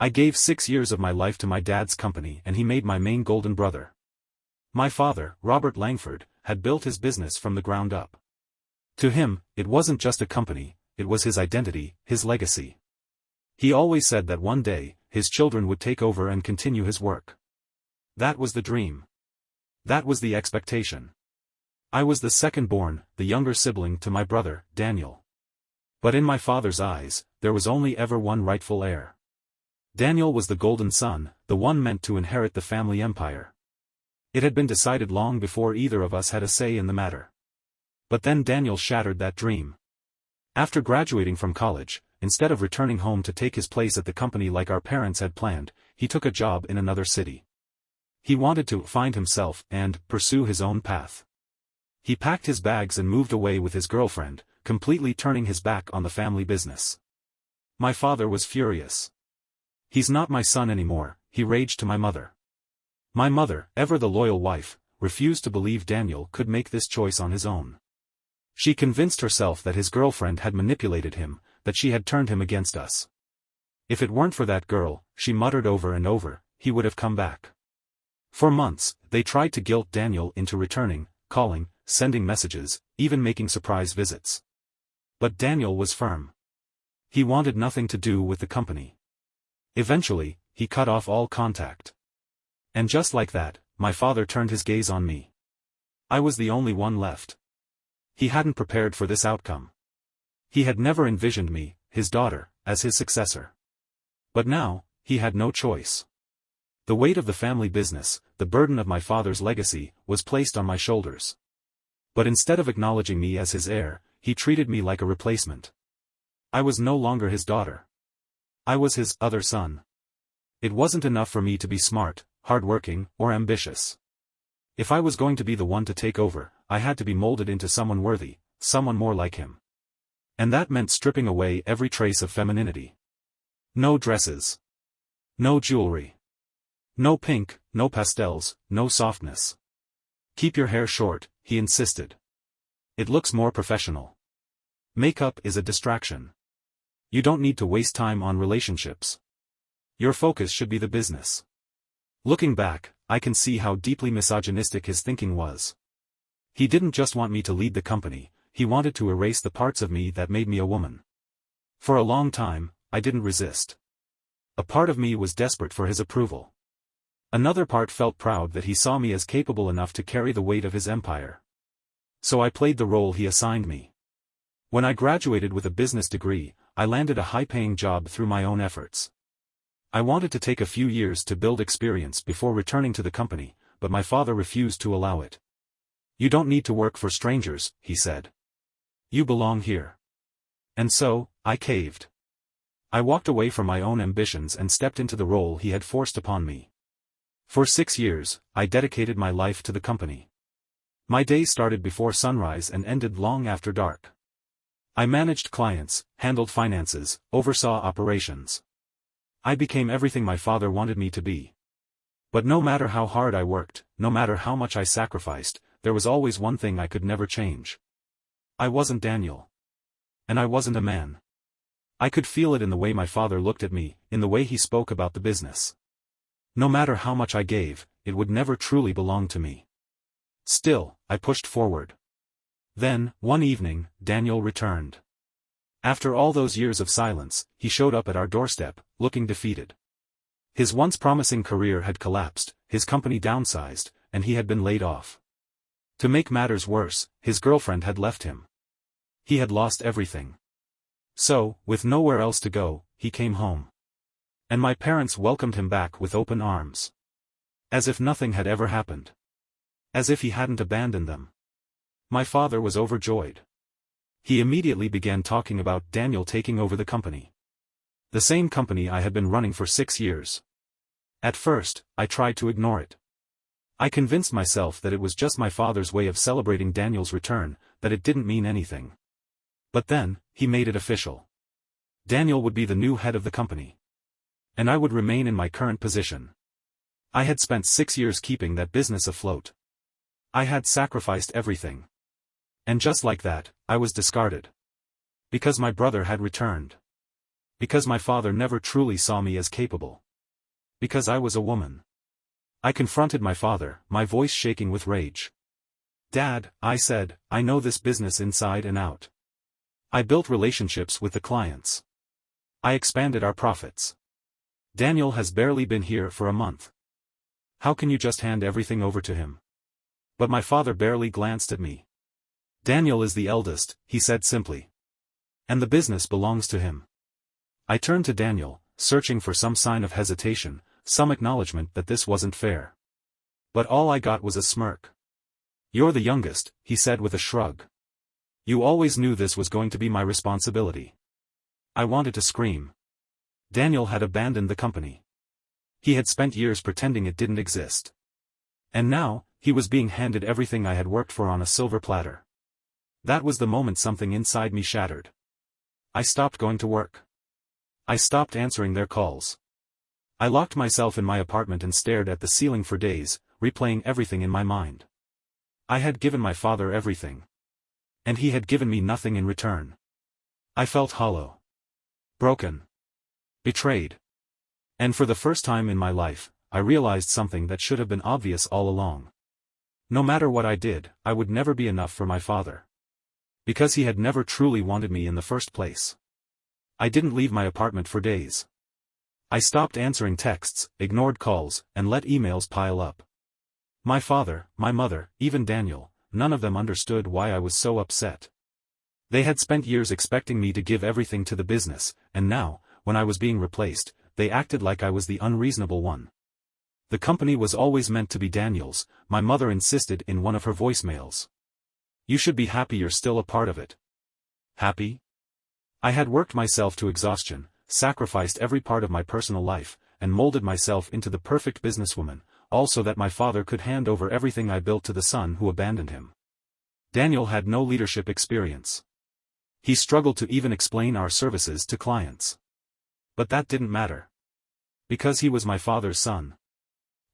I gave 6 years of my life to my dad's company and he made my main golden brother. My father, Robert Langford, had built his business from the ground up. To him, it wasn't just a company, it was his identity, his legacy. He always said that one day, his children would take over and continue his work. That was the dream. That was the expectation. I was the second-born, the younger sibling to my brother, Daniel. But in my father's eyes, there was only ever one rightful heir. Daniel was the golden son, the one meant to inherit the family empire. It had been decided long before either of us had a say in the matter. But then Daniel shattered that dream. After graduating from college, instead of returning home to take his place at the company like our parents had planned, he took a job in another city. He wanted to find himself and pursue his own path. He packed his bags and moved away with his girlfriend, completely turning his back on the family business. My father was furious. "He's not my son anymore," he raged to my mother. My mother, ever the loyal wife, refused to believe Daniel could make this choice on his own. She convinced herself that his girlfriend had manipulated him, that she had turned him against us. If it weren't for that girl, she muttered over and over, he would have come back. For months, they tried to guilt Daniel into returning, calling, sending messages, even making surprise visits. But Daniel was firm. He wanted nothing to do with the company. Eventually, he cut off all contact. And just like that, my father turned his gaze on me. I was the only one left. He hadn't prepared for this outcome. He had never envisioned me, his daughter, as his successor. But now, he had no choice. The weight of the family business, the burden of my father's legacy, was placed on my shoulders. But instead of acknowledging me as his heir, he treated me like a replacement. I was no longer his daughter. I was his other son. It wasn't enough for me to be smart, hardworking, or ambitious. If I was going to be the one to take over, I had to be molded into someone worthy, someone more like him. And that meant stripping away every trace of femininity. No dresses. No jewelry. No pink, no pastels, no softness. "Keep your hair short," he insisted. "It looks more professional. Makeup is a distraction. You don't need to waste time on relationships. Your focus should be the business." Looking back, I can see how deeply misogynistic his thinking was. He didn't just want me to lead the company, he wanted to erase the parts of me that made me a woman. For a long time, I didn't resist. A part of me was desperate for his approval. Another part felt proud that he saw me as capable enough to carry the weight of his empire. So I played the role he assigned me. When I graduated with a business degree, I landed a high-paying job through my own efforts. I wanted to take a few years to build experience before returning to the company, but my father refused to allow it. "You don't need to work for strangers," he said. "You belong here." And so, I caved. I walked away from my own ambitions and stepped into the role he had forced upon me. For 6 years, I dedicated my life to the company. My days started before sunrise and ended long after dark. I managed clients, handled finances, oversaw operations. I became everything my father wanted me to be. But no matter how hard I worked, no matter how much I sacrificed, there was always one thing I could never change. I wasn't Daniel. And I wasn't a man. I could feel it in the way my father looked at me, in the way he spoke about the business. No matter how much I gave, it would never truly belong to me. Still, I pushed forward. Then, one evening, Daniel returned. After all those years of silence, he showed up at our doorstep, looking defeated. His once promising career had collapsed, his company downsized, and he had been laid off. To make matters worse, his girlfriend had left him. He had lost everything. So, with nowhere else to go, he came home. And my parents welcomed him back with open arms. As if nothing had ever happened. As if he hadn't abandoned them. My father was overjoyed. He immediately began talking about Daniel taking over the company. The same company I had been running for 6 years. At first, I tried to ignore it. I convinced myself that it was just my father's way of celebrating Daniel's return, that it didn't mean anything. But then, he made it official. Daniel would be the new head of the company. And I would remain in my current position. I had spent 6 years keeping that business afloat. I had sacrificed everything. And just like that, I was discarded. Because my brother had returned. Because my father never truly saw me as capable. Because I was a woman. I confronted my father, my voice shaking with rage. "Dad," I said, "I know this business inside and out. I built relationships with the clients. I expanded our profits. Daniel has barely been here for a month. How can you just hand everything over to him?" But my father barely glanced at me. "Daniel is the eldest," he said simply. "And the business belongs to him." I turned to Daniel, searching for some sign of hesitation, some acknowledgement that this wasn't fair. But all I got was a smirk. "You're the youngest," he said with a shrug. "You always knew this was going to be my responsibility." I wanted to scream. Daniel had abandoned the company. He had spent years pretending it didn't exist. And now, he was being handed everything I had worked for on a silver platter. That was the moment something inside me shattered. I stopped going to work. I stopped answering their calls. I locked myself in my apartment and stared at the ceiling for days, replaying everything in my mind. I had given my father everything. And he had given me nothing in return. I felt hollow. Broken. Betrayed. And for the first time in my life, I realized something that should have been obvious all along. No matter what I did, I would never be enough for my father. Because he had never truly wanted me in the first place. I didn't leave my apartment for days. I stopped answering texts, ignored calls, and let emails pile up. My father, my mother, even Daniel, none of them understood why I was so upset. They had spent years expecting me to give everything to the business, and now, when I was being replaced, they acted like I was the unreasonable one. The company was always meant to be Daniel's, my mother insisted in one of her voicemails. "You should be happy you're still a part of it." Happy? I had worked myself to exhaustion, sacrificed every part of my personal life, and molded myself into the perfect businesswoman, all so that my father could hand over everything I built to the son who abandoned him. Daniel had no leadership experience. He struggled to even explain our services to clients. But that didn't matter. Because he was my father's son.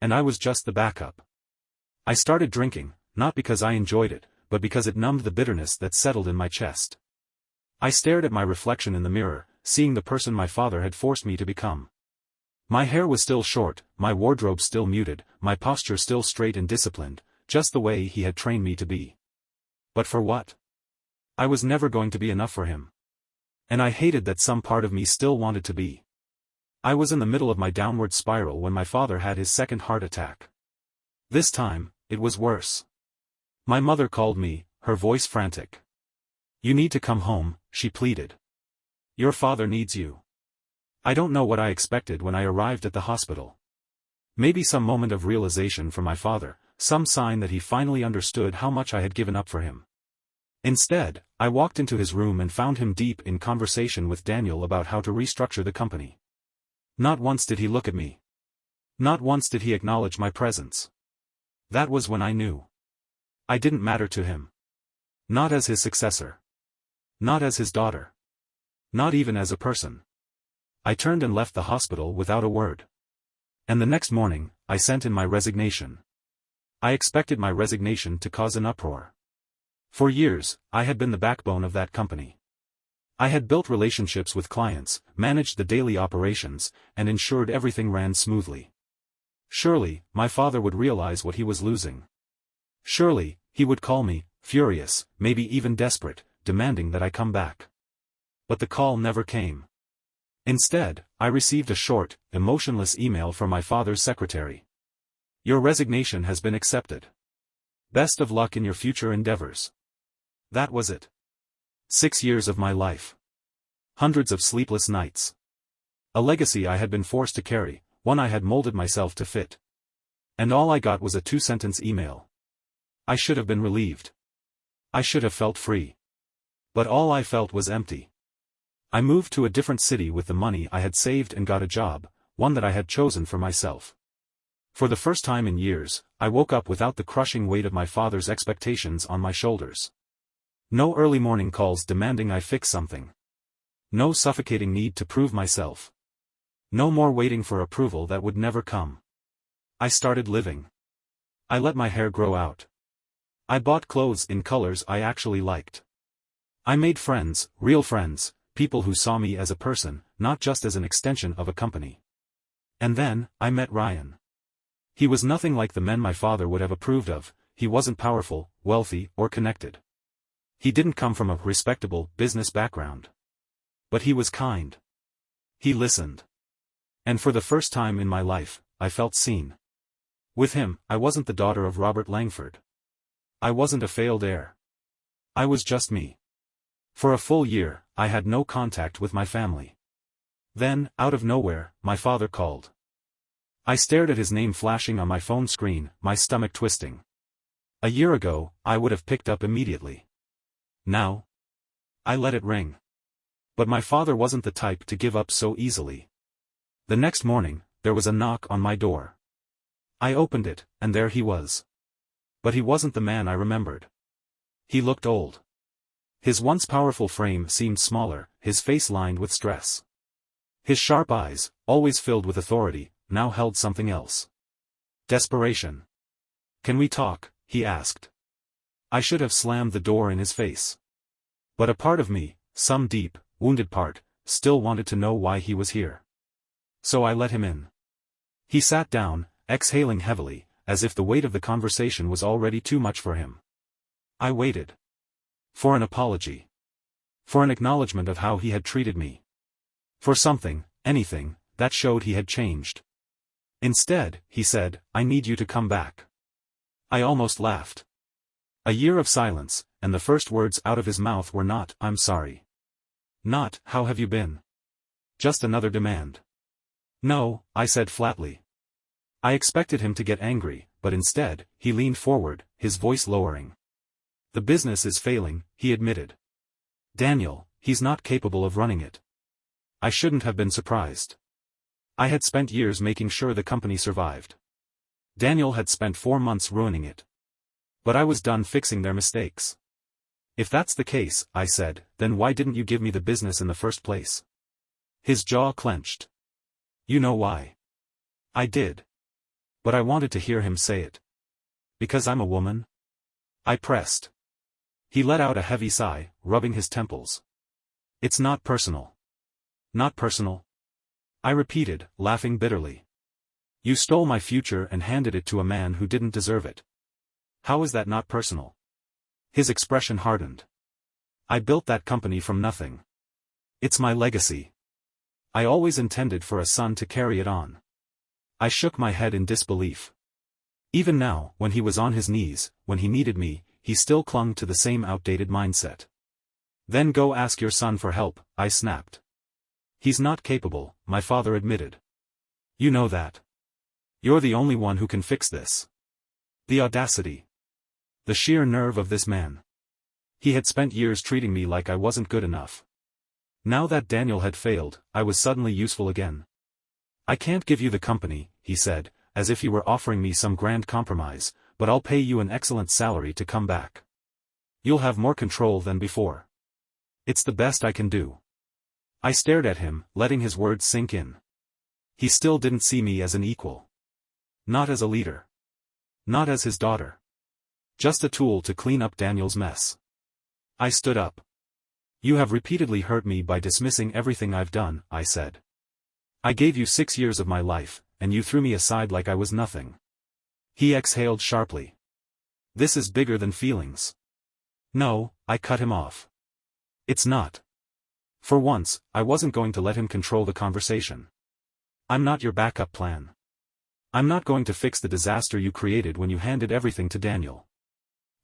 And I was just the backup. I started drinking, not because I enjoyed it, but because it numbed the bitterness that settled in my chest. I stared at my reflection in the mirror, seeing the person my father had forced me to become. My hair was still short, my wardrobe still muted, my posture still straight and disciplined, just the way he had trained me to be. But for what? I was never going to be enough for him. And I hated that some part of me still wanted to be. I was in the middle of my downward spiral when my father had his second heart attack. This time, it was worse. My mother called me, her voice frantic. "You need to come home," she pleaded. "Your father needs you." I don't know what I expected when I arrived at the hospital. Maybe some moment of realization from my father, some sign that he finally understood how much I had given up for him. Instead, I walked into his room and found him deep in conversation with Daniel about how to restructure the company. Not once did he look at me. Not once did he acknowledge my presence. That was when I knew. I didn't matter to him. Not as his successor. Not as his daughter. Not even as a person. I turned and left the hospital without a word. And the next morning, I sent in my resignation. I expected my resignation to cause an uproar. For years, I had been the backbone of that company. I had built relationships with clients, managed the daily operations, and ensured everything ran smoothly. Surely, my father would realize what he was losing. Surely, he would call me, furious, maybe even desperate, demanding that I come back. But the call never came. Instead, I received a short, emotionless email from my father's secretary. "Your resignation has been accepted. Best of luck in your future endeavors." That was it. 6 years of my life. Hundreds of sleepless nights. A legacy I had been forced to carry, one I had molded myself to fit. And all I got was a 2-sentence email. I should have been relieved. I should have felt free. But all I felt was empty. I moved to a different city with the money I had saved and got a job, one that I had chosen for myself. For the first time in years, I woke up without the crushing weight of my father's expectations on my shoulders. No early morning calls demanding I fix something. No suffocating need to prove myself. No more waiting for approval that would never come. I started living. I let my hair grow out. I bought clothes in colors I actually liked. I made friends, real friends, people who saw me as a person, not just as an extension of a company. And then, I met Ryan. He was nothing like the men my father would have approved of. He wasn't powerful, wealthy, or connected. He didn't come from a respectable business background. But he was kind. He listened. And for the first time in my life, I felt seen. With him, I wasn't the daughter of Robert Langford. I wasn't a failed heir. I was just me. For a full year, I had no contact with my family. Then, out of nowhere, my father called. I stared at his name flashing on my phone screen, my stomach twisting. A year ago, I would have picked up immediately. Now, I let it ring. But my father wasn't the type to give up so easily. The next morning, there was a knock on my door. I opened it, and there he was. But he wasn't the man I remembered. He looked old. His once powerful frame seemed smaller, his face lined with stress. His sharp eyes, always filled with authority, now held something else. Desperation. "Can we talk?" he asked. I should have slammed the door in his face. But a part of me, some deep, wounded part, still wanted to know why he was here. So I let him in. He sat down, exhaling heavily, as if the weight of the conversation was already too much for him. I waited. For an apology. For an acknowledgement of how he had treated me. For something, anything, that showed he had changed. Instead, he said, "I need you to come back." I almost laughed. A year of silence, and the first words out of his mouth were not, "I'm sorry." Not, "How have you been?" Just another demand. "No," I said flatly. I expected him to get angry, but instead, he leaned forward, his voice lowering. "The business is failing," he admitted. "Daniel, he's not capable of running it." I shouldn't have been surprised. I had spent years making sure the company survived. Daniel had spent 4 months ruining it. But I was done fixing their mistakes. "If that's the case," I said, "then why didn't you give me the business in the first place?" His jaw clenched. "You know why." I did. But I wanted to hear him say it. "Because I'm a woman?" I pressed. He let out a heavy sigh, rubbing his temples. "It's not personal." "Not personal?" I repeated, laughing bitterly. "You stole my future and handed it to a man who didn't deserve it. How is that not personal?" His expression hardened. "I built that company from nothing. It's my legacy. I always intended for a son to carry it on." I shook my head in disbelief. Even now, when he was on his knees, when he needed me, he still clung to the same outdated mindset. "Then go ask your son for help," I snapped. "He's not capable," my father admitted. "You know that. You're the only one who can fix this." The audacity. The sheer nerve of this man. He had spent years treating me like I wasn't good enough. Now that Daniel had failed, I was suddenly useful again. "I can't give you the company," he said, as if he were offering me some grand compromise, "but I'll pay you an excellent salary to come back. You'll have more control than before. It's the best I can do." I stared at him, letting his words sink in. He still didn't see me as an equal. Not as a leader. Not as his daughter. Just a tool to clean up Daniel's mess. I stood up. "You have repeatedly hurt me by dismissing everything I've done," I said. "I gave you 6 years of my life, and you threw me aside like I was nothing." He exhaled sharply. "This is bigger than feelings." "No," I cut him off. "It's not." For once, I wasn't going to let him control the conversation. "I'm not your backup plan. I'm not going to fix the disaster you created when you handed everything to Daniel.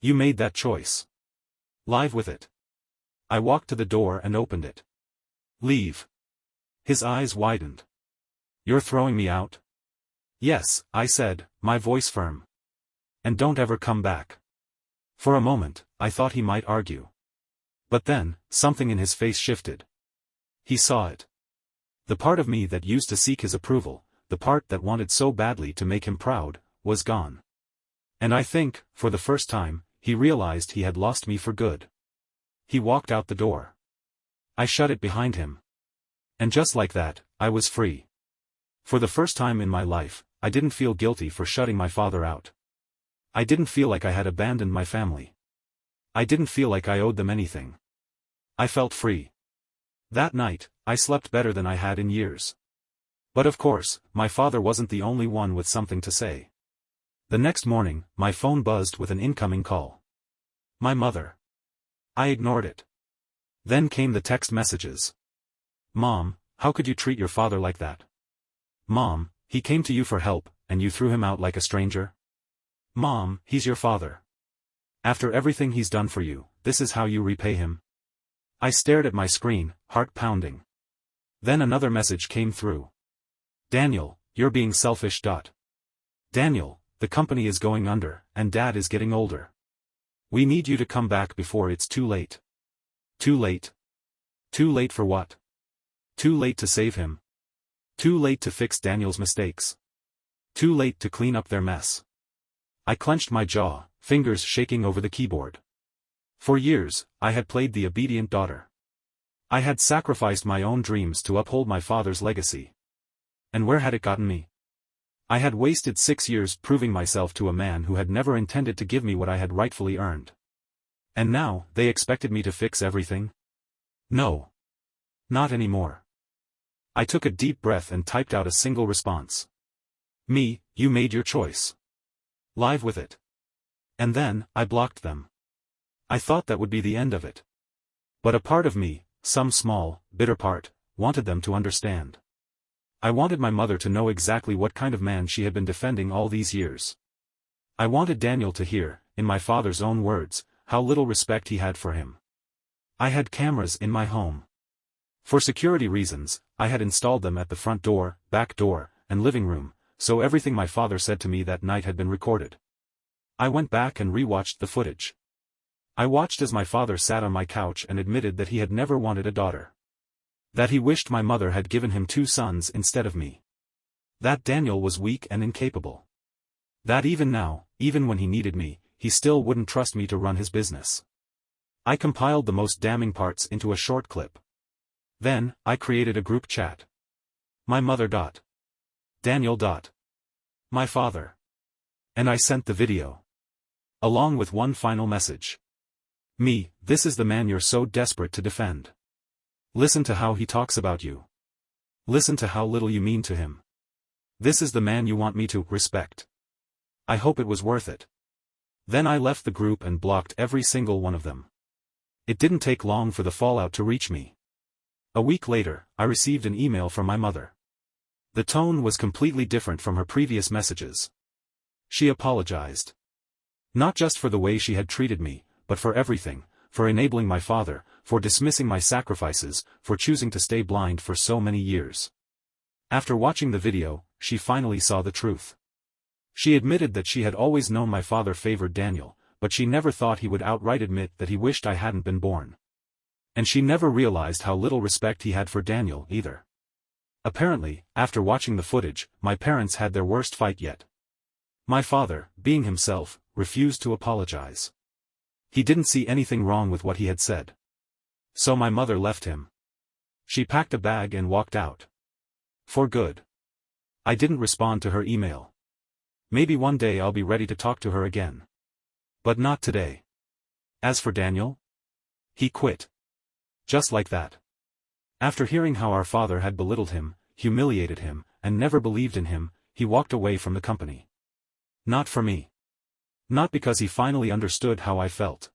You made that choice. Live with it." I walked to the door and opened it. "Leave." His eyes widened. "You're throwing me out?" "Yes," I said, my voice firm. "And don't ever come back." For a moment, I thought he might argue. But then, something in his face shifted. He saw it. The part of me that used to seek his approval, the part that wanted so badly to make him proud, was gone. And I think, for the first time, he realized he had lost me for good. He walked out the door. I shut it behind him. And just like that, I was free. For the first time in my life, I didn't feel guilty for shutting my father out. I didn't feel like I had abandoned my family. I didn't feel like I owed them anything. I felt free. That night, I slept better than I had in years. But of course, my father wasn't the only one with something to say. The next morning, my phone buzzed with an incoming call. My mother. I ignored it. Then came the text messages. Mom, how could you treat your father like that? Mom, he came to you for help, and you threw him out like a stranger? Mom, he's your father. After everything he's done for you, this is how you repay him? I stared at my screen, heart pounding. Then another message came through. Daniel, you're being selfish. Daniel, the company is going under, and Dad is getting older. We need you to come back before it's too late. Too late? Too late for what? Too late to save him. Too late to fix Daniel's mistakes. Too late to clean up their mess. I clenched my jaw, fingers shaking over the keyboard. For years, I had played the obedient daughter. I had sacrificed my own dreams to uphold my father's legacy. And where had it gotten me? I had wasted 6 years proving myself to a man who had never intended to give me what I had rightfully earned. And now, they expected me to fix everything? No. Not anymore. I took a deep breath and typed out a single response. Me, you made your choice. Live with it. And then, I blocked them. I thought that would be the end of it. But a part of me, some small, bitter part, wanted them to understand. I wanted my mother to know exactly what kind of man she had been defending all these years. I wanted Daniel to hear, in my father's own words, how little respect he had for him. I had cameras in my home. For security reasons, I had installed them at the front door, back door, and living room, so everything my father said to me that night had been recorded. I went back and rewatched the footage. I watched as my father sat on my couch and admitted that he had never wanted a daughter. That he wished my mother had given him 2 sons instead of me. That Daniel was weak and incapable. That even now, even when he needed me, he still wouldn't trust me to run his business. I compiled the most damning parts into a short clip. Then, I created a group chat. My mother. Daniel. My father. And I sent the video. Along with one final message. Me, this is the man you're so desperate to defend. Listen to how he talks about you. Listen to how little you mean to him. This is the man you want me to respect. I hope it was worth it. Then I left the group and blocked every single one of them. It didn't take long for the fallout to reach me. A week later, I received an email from my mother. The tone was completely different from her previous messages. She apologized. Not just for the way she had treated me, but for everything, for enabling my father, for dismissing my sacrifices, for choosing to stay blind for so many years. After watching the video, she finally saw the truth. She admitted that she had always known my father favored Daniel, but she never thought he would outright admit that he wished I hadn't been born. And she never realized how little respect he had for Daniel either. Apparently, after watching the footage, my parents had their worst fight yet. My father, being himself, refused to apologize. He didn't see anything wrong with what he had said. So my mother left him. She packed a bag and walked out. For good. I didn't respond to her email. Maybe one day I'll be ready to talk to her again. But not today. As for Daniel? He quit. Just like that. After hearing how our father had belittled him, humiliated him, and never believed in him, he walked away from the company. Not for me. Not because he finally understood how I felt.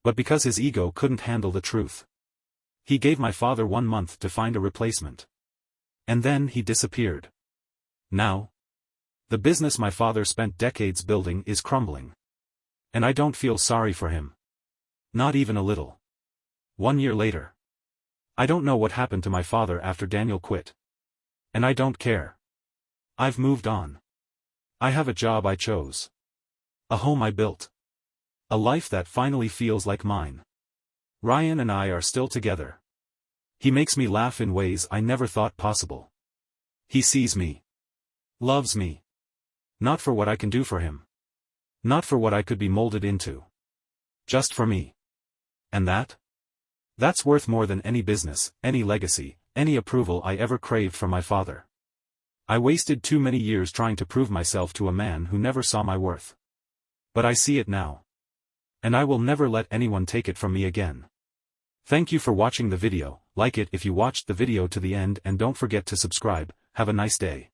But because his ego couldn't handle the truth. He gave my father 1 month to find a replacement. And then he disappeared. Now? The business my father spent decades building is crumbling. And I don't feel sorry for him. Not even a little. 1 year later. I don't know what happened to my father after Daniel quit. And I don't care. I've moved on. I have a job I chose. A home I built. A life that finally feels like mine. Ryan and I are still together. He makes me laugh in ways I never thought possible. He sees me. Loves me. Not for what I can do for him. Not for what I could be molded into. Just for me. And that? That's worth more than any business, any legacy, any approval I ever craved from my father. I wasted too many years trying to prove myself to a man who never saw my worth. But I see it now. And I will never let anyone take it from me again. Thank you for watching the video. like it if you watched the video to the end and don't forget to subscribe. Have a nice day.